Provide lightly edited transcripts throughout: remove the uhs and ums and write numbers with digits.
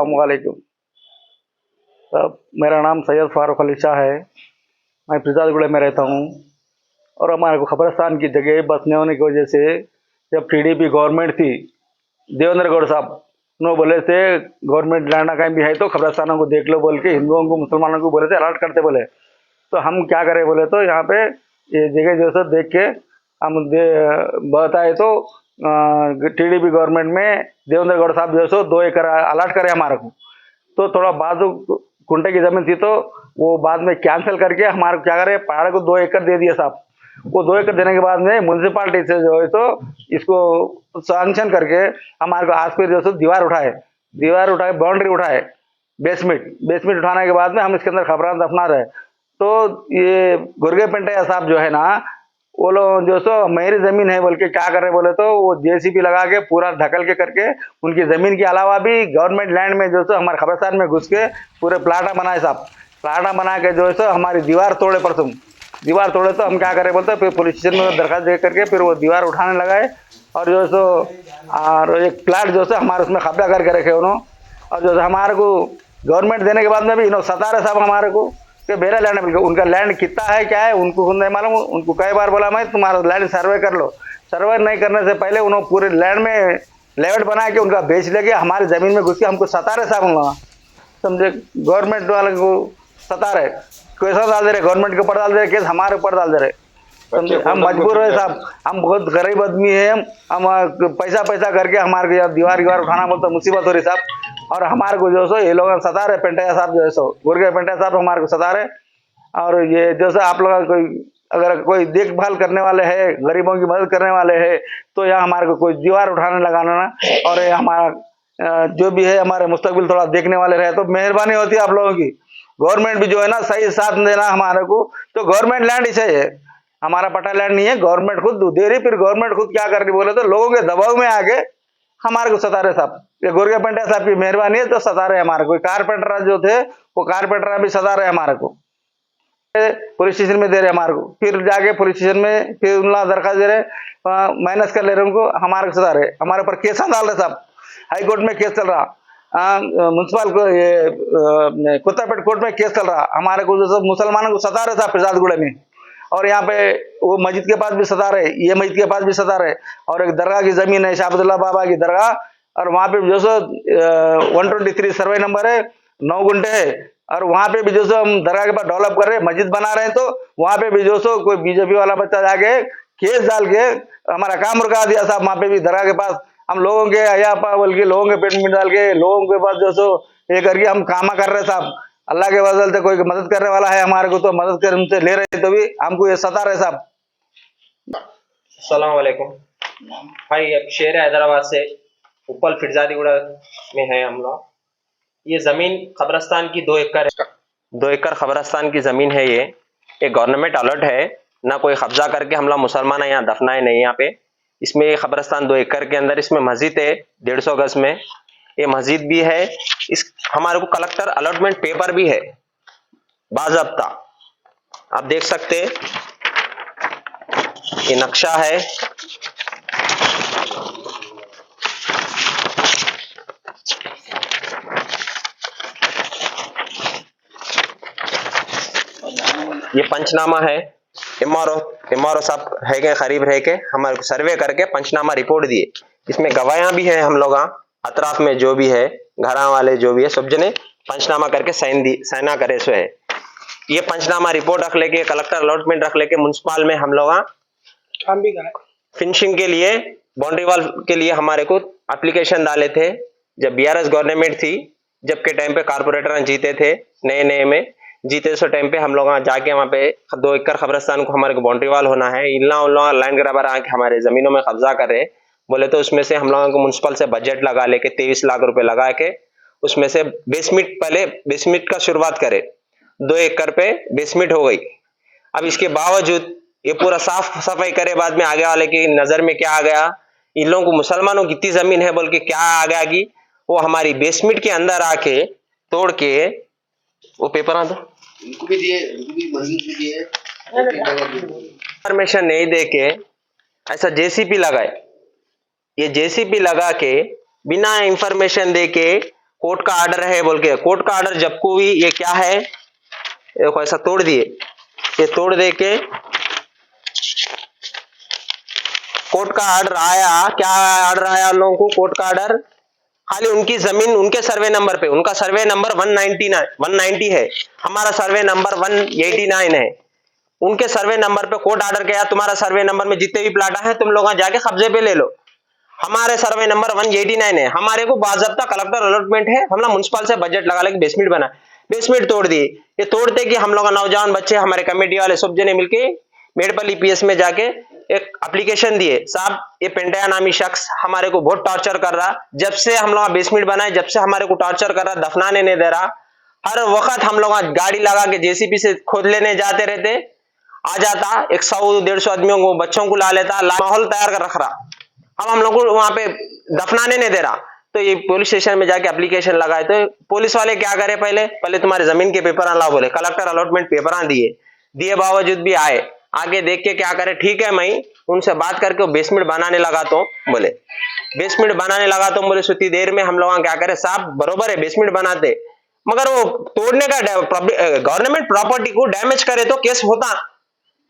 अस्सलामुअलैकुम। मेरा नाम सैयद फारूक अली शाह है। मैं फिरजादगुड़े में रहता हूँ और हमारे को खबरस्तान की जगह बस न होने की वजह से जब टीडीपी गवर्नमेंट थी, देवेंद्र गौड़ साहब नो बोले थे गवर्नमेंट लैंड कहीं भी है तो खबरस्तानों को देख लो बोल के हिंदुओं को मुसलमानों को बोले थे अलर्ट करते बोले। तो हम क्या करें बोले तो यहाँ पे ये जगह जो है देख के हम बताए तो टीडीपी गवर्नमेंट में देवेंद्र गौड़ साहब जो है 2 एकड़ अलर्ट करे हमारे को। तो थोड़ा बाजू कुंटे की जमीन थी तो वो बाद में कैंसिल करके हमारे को क्या करे पहाड़ को 2 एकड़ दे दिया साहब। वो 2 एकड़ देने के बाद में म्यूनसिपालिटी से जो है तो इसको सैंक्शन करके हमारे को आस पास जो है दीवार उठाए बाउंड्री उठाए बेसमेंट उठाने के बाद में हम इसके अंदर खबरान दफना रहे। तो ये गुरगे पेंटैया साहब जो है ना वो लोग जो सो मेरी जमीन है बोल के क्या कर रहे बोले तो वो जेसीबी लगा के पूरा ढकल के करके उनकी जमीन के अलावा भी गवर्नमेंट लैंड में जो सो हमारे खबरस्तान में घुस के पूरे प्लाटा बनाए साहब। प्लाटा बना के जो है सो हमारी दीवार तोड़े दीवार तोड़े तो हम क्या करें बोलते फिर पुलिस स्टेशन में दरखास्त दे करके फिर वो दीवार उठाने लगाए और जो सो और एक प्लाट जो है हमारे उसमें कब्जा करके रखे उन्होंने। और जो हमारे को गवर्नमेंट देने के बाद में भी इन्होंने सता रहे साहब हमारे को कि मेरा लैंड है, उनका लैंड कितना है क्या है उनको खुद नहीं मालूम। उनको कई बार बोला मैं तुम्हारा लैंड सर्वे कर लो, सर्वे नहीं करने से पहले उन्होंने पूरे लैंड में लेवट बना के उनका बेच लेके हमारी ज़मीन में घुस के हमको सता रहे साहब। उन समझे गवर्नमेंट वाले को सता रहे, कैसा डाल दे रहे गवर्नमेंट के ऊपर डाल दे रहे केस हमारे ऊपर डाल दे रहे। समझे हम मजबूर है साहब, हम बहुत गरीब आदमी है, हम पैसा करके हमारे यहाँ दीवार उठाना बोलते मुसीबत हो रही साहब। और हमारे को जो सो ये लोग सता रहे पेंटैया साहब जो है सो गुरगे पेंटैया साहब हमारे को सता रहे। और ये जैसे आप लोग कोई अगर कोई देखभाल करने वाले है गरीबों की मदद करने वाले है तो यहाँ हमारे को कोई दीवार उठाने लगाना ना और ये हमारा जो भी है हमारे मुस्तकबिल थोड़ा देखने वाले रहे तो मेहरबानी होती है आप लोगों की। गवर्नमेंट भी जो है ना सही साथ देना हमारे को। तो गवर्नमेंट लैंड ही चाहिए, हमारा पट्टा लैंड नहीं है, गवर्नमेंट खुद दे रही। फिर गवर्नमेंट खुद क्या कर रही बोले तो लोगों के दबाव में आके हमारे को सता रहे साहब। ये गुरगे पेंटैया साहब की मेहरबानी है तो सता रहे हमारे को। कारपेंटर जो थे वो कारपेंटर भी सता रहे हमारे को, पुलिस स्टेशन में दे रहे हमारे को। फिर जाके पुलिस स्टेशन में फिर उनका दरखास्त दे रहे माइनस कर ले रहे उनको, हमारे को सता रहे, हमारे ऊपर केस डाल रहे साहब। हाई कोर्ट में केस चल रहा, म्यूनसिपल को ये कुत्तापेट कोर्ट में केस चल रहा। हमारे को जो सब मुसलमानों को सता रहे साहब फिरजादगुड़े में। और यहाँ पे वो मस्जिद के पास भी सता रहे, ये मस्जिद के पास भी सता रहे। और एक दरगाह की जमीन है शाहबुद्दौला बाबा की दरगाह, और वहाँ पे जो सो 123 सर्वे नंबर है, 9 गुंठे है। और वहाँ पे भी जो सो हम दरगाह के पास डेवलप कर रहे हैं, मस्जिद बना रहे हैं। तो वहाँ पे भी जो सो कोई बीजेपी वाला बच्चा जाके केस डाल के हमारा काम रुका दिया साहब। वहाँ पे भी दरगाह के पास हम लोगों के अयापा बोल के लोगों के पेट में डाल के लोगों के पास जो सो ये करके हम कामा कर रहे साहब। अल्लाह के वजह से कोई मदद करने वाला है हमारे को तो मदद कर उनसे ले रहे तो भी हमको ये सता रहे साहब। अस्सलाम वालेकुम भाई, अब शेर हैदराबाद से उपल फिरजादीगुड़ा में है हम लोग। ये जमीन खबरस्तान की 2 एकड़ है, 2 एकड़ खबरस्तान की जमीन है। ये गवर्नमेंट अलर्ट है, ना कोई कब्जा करके हमला मुसलमान यहाँ दफनाए नहीं। यहाँ पे इसमें ये खबरस्तान 2 एकड़ के अंदर इसमें मस्जिद है 150 गज में, ये मस्जिद भी है। इस हमारे को कलेक्टर अलॉटमेंट पेपर भी है बाज़ाब्ता, आप देख सकते हैं। ये नक्शा है, ये पंचनामा है। एमआरओ साहब है के करीब रह के हमारे को सर्वे करके पंचनामा रिपोर्ट दिए। इसमें गवाहियां भी है, हम लोग अतराफ में जो भी है घरा वाले जो भी है सब जने पंचनामा करके साइना करे सो है। ये पंचनामा रिपोर्ट रख लेके कलेक्टर अलॉटमेंट रख लेके म्युनिसिपल में हम लोग काम भी करा फिनिशिंग के लिए बाउंड्री वॉल के लिए हमारे को एप्लीकेशन डाले थे। जब बीआरएस गवर्नमेंट थी, जब के टाइम पे कारपोरेटर जीते थे, नए में जीते सो टाइम पे हम लोग जाके वहाँ पे 2 एकड़ खबरस्तान को हमारे को बाउंड्री वॉल होना है। इल्ला उल्ला लाइन ग्राबर आके हमारे जमीनों में कब्जा कर रहे बोले तो उसमें से हम लोगों को म्युनिसिपल से बजट लगा लेके 23 लाख रुपए लगा के उसमें से बेसमेंट का शुरुआत करे। 2 एकड़ पे बेसमेंट हो गई। अब इसके बावजूद ये पूरा साफ सफाई करे बाद में आगे वाले की नजर में क्या आ गया, इन लोगों को मुसलमानों की इतनी जमीन है बोल के क्या आ गया कि वो हमारी बेसमेंट के अंदर आके तोड़ के वो पेपर आ दो उनको भी दिए, उनको भी मंजूर भी दिए, इंफॉर्मेशन नहीं दे के ऐसा जेसीपी लगाए। ये जेसीपी लगा के बिना इंफॉर्मेशन दे के कोर्ट का ऑर्डर है बोल के, कोर्ट का ऑर्डर जब को भी ये क्या है, देखो ऐसा तोड़ दिए, ये तोड़ दे के कोर्ट का ऑर्डर आया, क्या ऑर्डर आया उन लोगों को, कोर्ट का ऑर्डर खाली उनकी जमीन उनके सर्वे नंबर पे, उनका सर्वे नंबर 190 है, हमारा सर्वे नंबर 189 है, उनके सर्वे नंबर पे कोर्ट ऑर्डर किया तुम्हारा सर्वे नंबर में जितने भी प्लाट है तुम लोग जाके कब्जे पे ले लो, हमारे सर्वे नंबर 189 है, हमारे को बाज़ाब्ता कलेक्टर अलॉटमेंट है, हम लोग म्युनिसिपल से बजट लगा लेके बेसमेंट बना, बेसमेंट तोड़ दिए, ये तोड़ते कि हम लोग नौजवान बच्चे हमारे कमेटी वाले सब जने मिलके मेड़पल्ली पीएस में जाके एक एप्लीकेशन दिए, साहब ये पेंटया नामी शख्स हमारे को बहुत टॉर्चर कर रहा, जब से हम लोग बेसमेंट बनाए जब से हमारे को टॉर्चर कर रहा, दफनाने नहीं दे रहा, हर वक्त हम लोग गाड़ी लगा के जेसीबी से खोद लेने जाते रहते, आ जाता 100-150 आदमियों को बच्चों को ला लेता, माहौल तैयार कर रख रहा, अब हम लोग को वहां पे दफनाने नहीं दे रहा, तो ये पुलिस स्टेशन में जाके एप्लीकेशन लगाए, तो पुलिस वाले क्या करे, पहले तुम्हारे जमीन के पेपर लाओ बोले, कलेक्टर अलॉटमेंट पेपर दिए बावजूद भी आए, आगे देख के क्या करे, ठीक है मैं उनसे बात करके वो बेसमेंट बनाने लगा, तो बोले बेसमेंट बनाने लगा, तो बोले उतनी देर में हम लोग क्या करे, साहब बरोबर है बेसमेंट बनाते, मगर वो तोड़ने का गवर्नमेंट प्रॉपर्टी को डैमेज करे तो केस होता,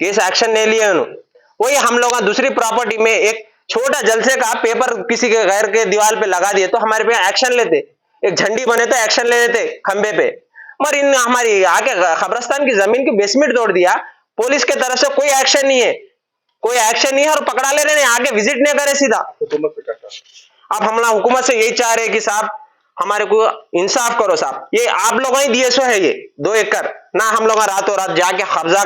केस एक्शन नहीं लिए उन्होंने, वही हम लोग दूसरी प्रॉपर्टी में एक छोटा जलसे का पेपर किसी के घर के दीवार पे लगा दिए तो हमारे पे एक्शन लेते, एक झंडी बने तो एक्शन ले लेते खंबे पे, मगर इन हमारी आके कब्रिस्तान की जमीन की बेसमेंट तोड़ दिया, पुलिस के तरफ से कोई एक्शन नहीं है, कोई एक्शन नहीं है और पकड़ा ले रहे हैं, आगे विजिट नहीं करे सीधा। अब हम लोग हुकूमत से यही चाह रहे हैं कि साहब हमारे को इंसाफ करो साहब, ये आप लोगों ही दिए सो है, ये 2 एकड़ ना हम लोग रातों रात जाके कब्जा